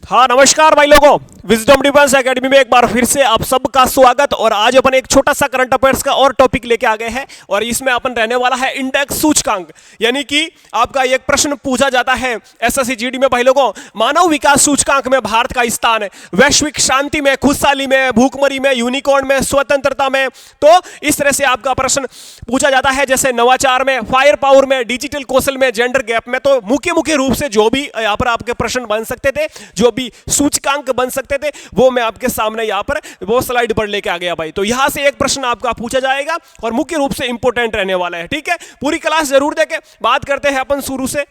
हाँ नमस्कार भाई लोगों, विजडम डिफेंस एकेडमी में एक बार फिर से आप सबका स्वागत। और आज अपन एक छोटा सा करंट अफेयर्स का और टॉपिक लेके आ गए हैं और इसमें अपन रहने वाला है इंडेक्स सूचकांक। यानी कि आपका एक प्रश्न पूछा जाता है एसएससी जीडी में भाई लोगों, मानव विकास सूचकांक में भारत का स्थान है वैश्विक शांति में, खुशहाली में, भूखमरी में, यूनिकॉर्न में, स्वतंत्रता में। तो इस तरह से आपका प्रश्न पूछा जाता है, जैसे नवाचार में, फायर पावर में, डिजिटल कौशल में, जेंडर गैप में। तो मुख्य रूप से जो भी यहाँ पर आपके प्रश्न बन सकते थे, जो भी सूचकांक बन सकते थे, वो मैं आपके सामने यहाँ पर वो स्लाइड पर लेके आ गया भाई। तो यहां से एक प्रश्न आपका पूछा जाएगा और मुख्य रूप से इंपॉर्टेंट रहने वाला है। ठीक है, पूरी क्लास जरूर देखें। बात करते हैं अपन शुरू से।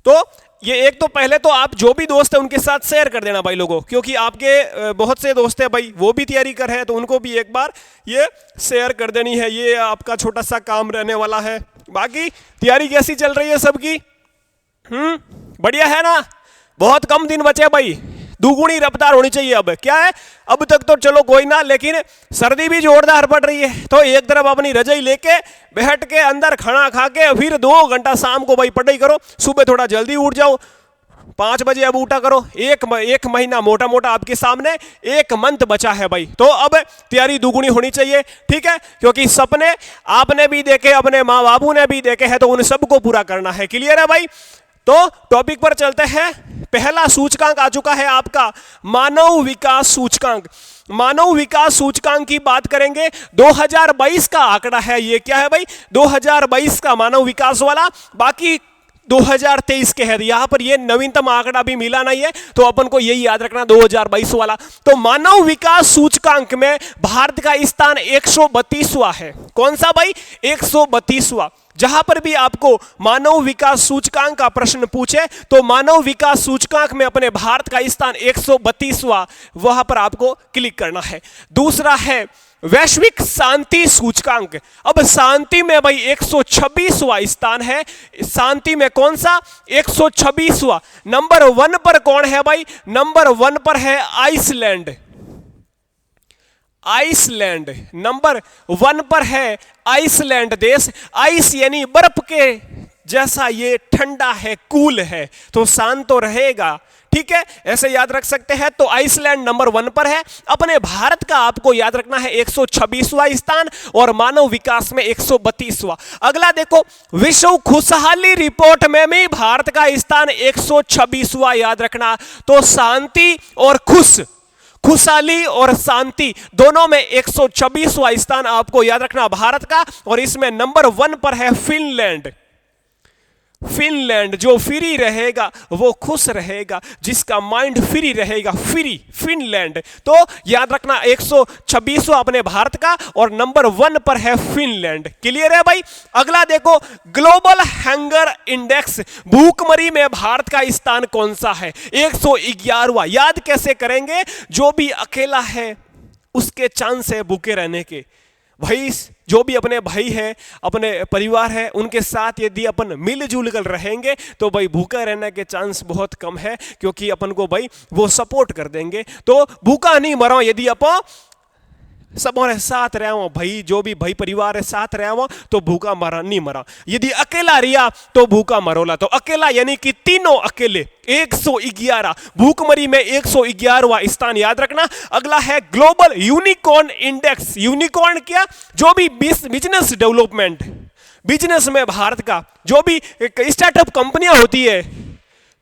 तो ये एक तो पहले तो आप जो भी दोस्त है उनके साथ शेयर कर देना भाई लोगों, क्योंकि आपके बहुत से दोस्त हैं भाई, वो भी तैयारी कर रहे हैं, तो उनको भी एक बार ये शेयर कर देनी है। ये आपका छोटा सा काम रहने वाला है। बाकी तैयारी कैसी चल रही है सबकी? बढ़िया है ना? बहुत कम दिन बचे भाई, दुगुनी रफ्तार होनी चाहिए। अब क्या है, अब तक तो चलो कोई ना, लेकिन सर्दी भी जोरदार पड़ रही है। तो एक तरफ अपनी रजाई लेके बैठ के अंदर खाना खा के फिर 2 घंटा शाम को भाई पढ़ाई करो। सुबह थोड़ा जल्दी उठ जाओ, 5 बजे अब उठा करो। एक महीना मोटा मोटा आपके सामने, 1 मंथ बचा है भाई। तो अब तैयारी दुगुनी होनी चाहिए। ठीक है, क्योंकि सपने आपने भी देखे, अपने माँ बाबू ने भी देखे हैं, तो उन सबको पूरा करना है। क्लियर है भाई? तो टॉपिक पर चलते हैं। पहला सूचकांक आ चुका है आपका मानव विकास सूचकांक। मानव विकास सूचकांक की बात करेंगे, 2022 का आंकड़ा है ये। क्या है भाई? 2022 का मानव विकास वाला। बाकी 2023 के है, यहां पर ये नवीनतम आंकड़ा भी मिला नहीं है, तो अपन को यही याद रखना 2022 वाला। तो मानव विकास सूचकांक में भारत का स्थान 132वां है। कौन सा भाई? 132वां। जहां पर भी आपको मानव विकास सूचकांक का प्रश्न पूछे, तो मानव विकास सूचकांक में अपने भारत का स्थान 132वां, वहां पर आपको क्लिक करना है। दूसरा है वैश्विक शांति सूचकांक। अब शांति में भाई 126वां स्थान है। शांति में कौन सा? 126वां। नंबर 1 पर कौन है भाई? नंबर 1 पर है आइसलैंड। आइसलैंड नंबर 1 पर है आइसलैंड देश। आइस यानी बर्फ के जैसा, ये ठंडा है, कूल है, तो शांत तो रहेगा। ठीक है, ऐसे याद रख सकते हैं। तो आइसलैंड नंबर 1 पर है। अपने भारत का आपको याद रखना है 126वां स्थान और मानव विकास में 132वां। अगला देखो, विश्व खुशहाली रिपोर्ट में भी भारत का स्थान 126वां याद रखना। तो शांति और खुशहाली और शांति दोनों में 126वां स्थान आपको याद रखना भारत का। और इसमें नंबर 1 पर है फिनलैंड। फिनलैंड जो फ्री रहेगा वो खुश रहेगा, जिसका माइंड फ्री रहेगा, फ्री फिनलैंड। तो याद रखना 126वां अपने भारत का और नंबर 1 पर है फिनलैंड। क्लियर है भाई? अगला देखो, ग्लोबल हंगर इंडेक्स, भूखमरी में भारत का स्थान कौन सा है? 111वां। याद कैसे करेंगे? जो भी अकेला है उसके चांस है भूखे रहने के। भाई जो भी अपने भाई है, अपने परिवार है, उनके साथ यदि अपन मिलजुल कर रहेंगे तो भाई भूखा रहने के चांस बहुत कम है, क्योंकि अपन को भाई वो सपोर्ट कर देंगे। तो भूखा नहीं मरो यदि अपन सबों साथ रहे हो भाई, जो भी भाई परिवार है साथ रहे हो, तो भूखा मरा नहीं मरा। यदि अकेला रिया तो भूखा मरोला। तो अकेला यानी कि तीनों अकेले 111, भूखमरी में 111वां स्थान याद रखना। अगला है ग्लोबल यूनिकॉर्न इंडेक्स। यूनिकॉर्न क्या? जो भी बिजनेस डेवलपमेंट, बिजनेस में भारत का जो भी स्टार्टअप कंपनियां होती है,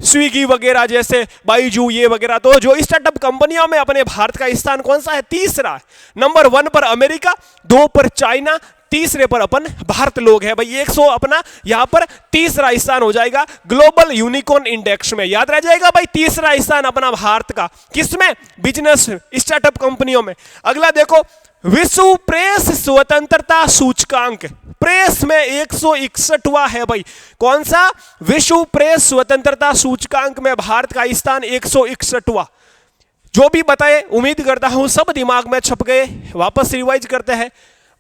स्विगी वगैरह जैसे बाइजू ये वगैरह, तो जो स्टार्टअप कंपनियों में अपने भारत का स्थान कौन सा है? 3रा। नंबर 1 पर अमेरिका, 2 पर चाइना, 3रे पर अपन भारत लोग है भाई। 100 अपना यहां पर 3रा स्थान हो जाएगा ग्लोबल यूनिकॉर्न इंडेक्स में। याद रह जाएगा भाई, 3रा स्थान अपना भारत का। किसमें? बिजनेस स्टार्टअप कंपनियों में। अगला देखो, विश्व प्रेस स्वतंत्रता सूचकांक। प्रेस में 161वां है भाई। कौन सा? विश्व प्रेस स्वतंत्रता सूचकांक में भारत का स्थान 161वां। जो भी बताए उम्मीद करता हूं सब दिमाग में छप गए। वापस रिवाइज करते हैं।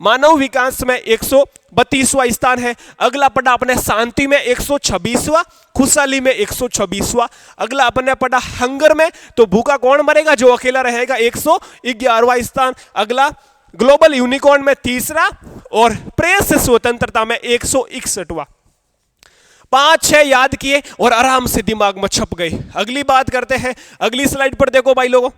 मानव विकास में 132वां स्थान है। अगला पढ़ा अपने शांति में 126वां, खुशहाली में 126वां। अगला अपने पढ़ा हंगर में, तो भूखा कौन मरेगा? जो अकेला रहेगा, 111वां स्थान। अगला ग्लोबल यूनिकॉर्न में 3रा और प्रेस स्वतंत्रता में 161वां। 5-6 याद किए और आराम से दिमाग में छप गए। अगली बात करते हैं, अगली स्लाइड पर देखो भाई लोगों,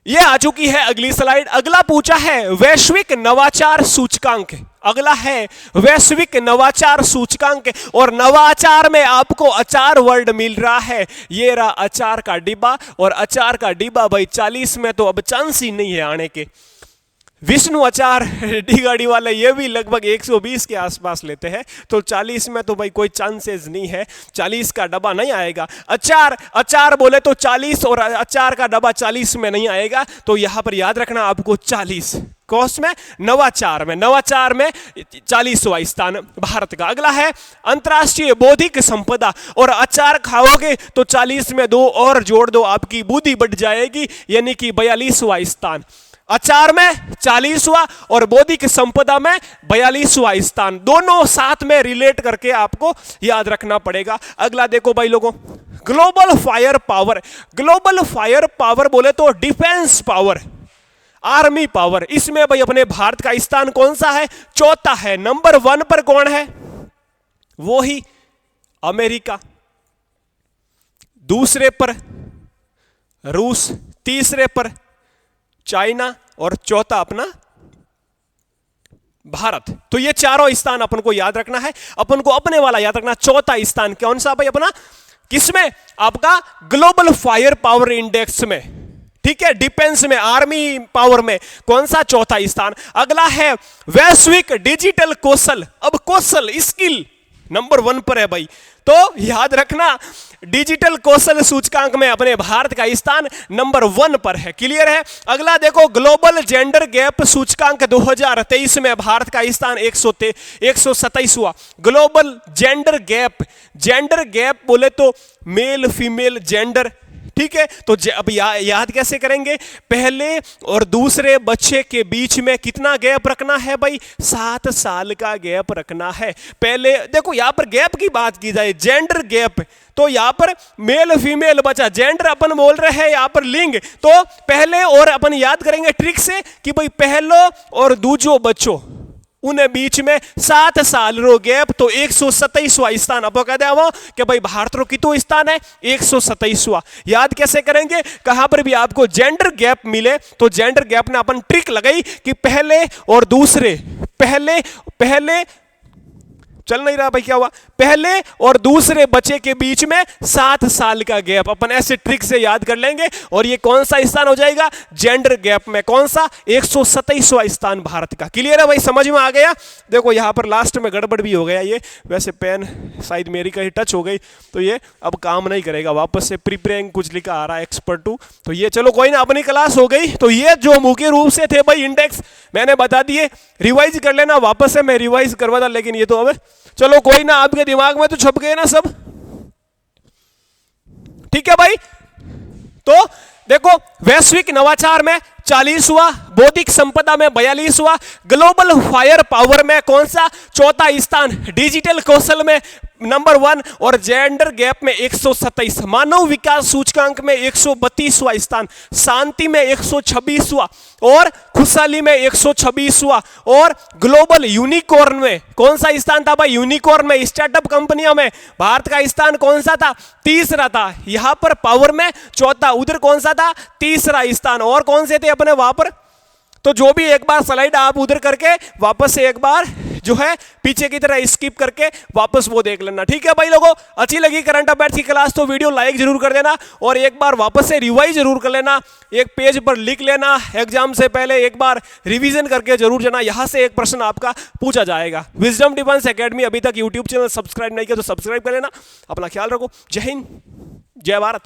ये आ चुकी है अगली स्लाइड। अगला पूछा है वैश्विक नवाचार सूचकांक। अगला है वैश्विक नवाचार सूचकांक, और नवाचार में आपको अचार वर्ड मिल रहा है। ये रहा अचार का डिब्बा, और अचार का डिब्बा भाई 40 में तो अब चांस ही नहीं है आने के। विष्णु अचार डी गाड़ी वाले ये भी लगभग 120 के आसपास लेते हैं, तो 40 में तो भाई कोई चांसेस नहीं है, 40 का डब्बा नहीं आएगा। अचार बोले तो 40, और अचार का डब्बा 40 में नहीं आएगा। तो यहां पर याद रखना आपको 40 कोर्स में, नवाचार में 40वां स्थान भारत का। अगला है अंतरराष्ट्रीय बौद्धिक संपदा, और अचार खाओगे तो 40 में 2 और जोड़ दो, आपकी बुद्धि बढ़ जाएगी, यानी कि 42वां स्थान। अचार में 40वां और बौद्धिक संपदा में 42वां स्थान, दोनों साथ में रिलेट करके आपको याद रखना पड़ेगा। अगला देखो भाई लोगों, global fire power. Global fire power बोले तो डिफेंस पावर, आर्मी पावर। इसमें भाई अपने भारत का स्थान कौन सा है? चौथा है। नंबर 1 पर कौन है? वो ही अमेरिका, दूसरे पर रूस, तीसरे पर चाइना, और चौथा अपना भारत। तो ये चारों स्थान अपन को याद रखना है, अपन को अपने वाला याद रखना। चौथा स्थान कौन सा भाई अपना? किसमें? आपका ग्लोबल फायर पावर इंडेक्स में, ठीक है, डिफेंस में, आर्मी पावर में कौन सा? चौथा स्थान। अगला है वैश्विक डिजिटल कौशल। अब कौशल, स्किल नंबर 1 पर है भाई, तो याद रखना डिजिटल कौशल सूचकांक में अपने भारत का स्थान नंबर 1 पर है। क्लियर है? अगला देखो ग्लोबल जेंडर गैप सूचकांक 2023 में भारत का स्थान 127वां। ग्लोबल जेंडर गैप बोले तो मेल फीमेल जेंडर, ठीक है। तो अब याद कैसे करेंगे? पहले और दूसरे बच्चे के बीच में कितना गैप रखना है भाई? 7 साल का गैप रखना है। पहले देखो यहां पर गैप की बात की जाए, जेंडर गैप, तो यहां पर मेल फीमेल बचा, जेंडर अपन बोल रहे हैं यहां पर लिंग। तो पहले और अपन याद करेंगे ट्रिक से कि भाई पहलो और दूजो बच्चों उन्हें बीच में 7 साल रो गैप, तो 127वां स्थान। अब कह दे वो कि भाई भारत रो कितो स्थान है? 127वां। याद कैसे करेंगे? कहां पर भी आपको जेंडर गैप मिले तो जेंडर गैप ने अपन ट्रिक लगाई कि पहले और दूसरे, पहले चल नहीं रहा भाई, क्या हुआ? पहले और दूसरे बच्चे के बीच में 7 साल का गैप, अपन ऐसे ट्रिक से याद कर लेंगे, और ये कौन सा स्थान हो जाएगा? जेंडर गैप में। कौन सा? 127वां स्थान भारत का। क्लियर है भाई? समझ में आ गया? देखो यहां पर लास्ट में गड़बड़ भी हो गया, ये वैसे पेन शायद मेरी कहीं टच हो गई, तो ये अब काम नहीं करेगा, वापस से प्रिपेयरिंग कुछ लिखा आ रहा है एक्सपर्ट 2। तो ये चलो कोई ना, अपनी क्लास हो गई। तो ये जो मुख्य रूप से थे भाई इंडेक्स मैंने बता दिए, रिवाइज कर लेना, वापस से मैं रिवाइज करवा था, लेकिन ये तो अब चलो कोई ना, आपके दिमाग में तो छप गए ना सब, ठीक है भाई। तो देखो वैश्विक नवाचार में 40वां, बौद्धिक संपदा में 42वां, ग्लोबल फायर पावर में कौन सा? चौथा स्थान, डिजिटल कौशल में नंबर 1, और जेंडर गैप में 127, मानव विकास सूचकांक में 132वां स्थान, शांति में 126वां, और खुशहाली में 126वां, और ग्लोबल यूनिकॉर्न में कौन सा स्थान था भाई? यूनिकॉर्न में, स्टार्टअप कंपनियों में भारत का स्थान कौन सा था? तीसरा था। यहां पर पावर में चौथा, उधर कौन सा था? तीसरा स्थान। और कौन से थे अपने वहां पर? तो जो भी एक बार स्लाइड आप उधर करके वापस से एक बार जो है पीछे की तरह स्किप करके वापस वो देख लेना, ठीक है भाई लोगों। अच्छी लगी करंट अफेयर्स की क्लास तो वीडियो लाइक जरूर कर देना, और एक बार वापस से रिवाइज जरूर कर लेना, एक पेज पर लिख लेना, एग्जाम से पहले एक बार रिवीजन करके जरूर जाना, यहां से एक प्रश्न आपका पूछा जाएगा। विजडम डिफेंस एकेडमी अभी तक यूट्यूब चैनल सब्सक्राइब नहीं किया तो सब्सक्राइब कर लेना। अपना ख्याल रखो। जय हिंद, जय भारत।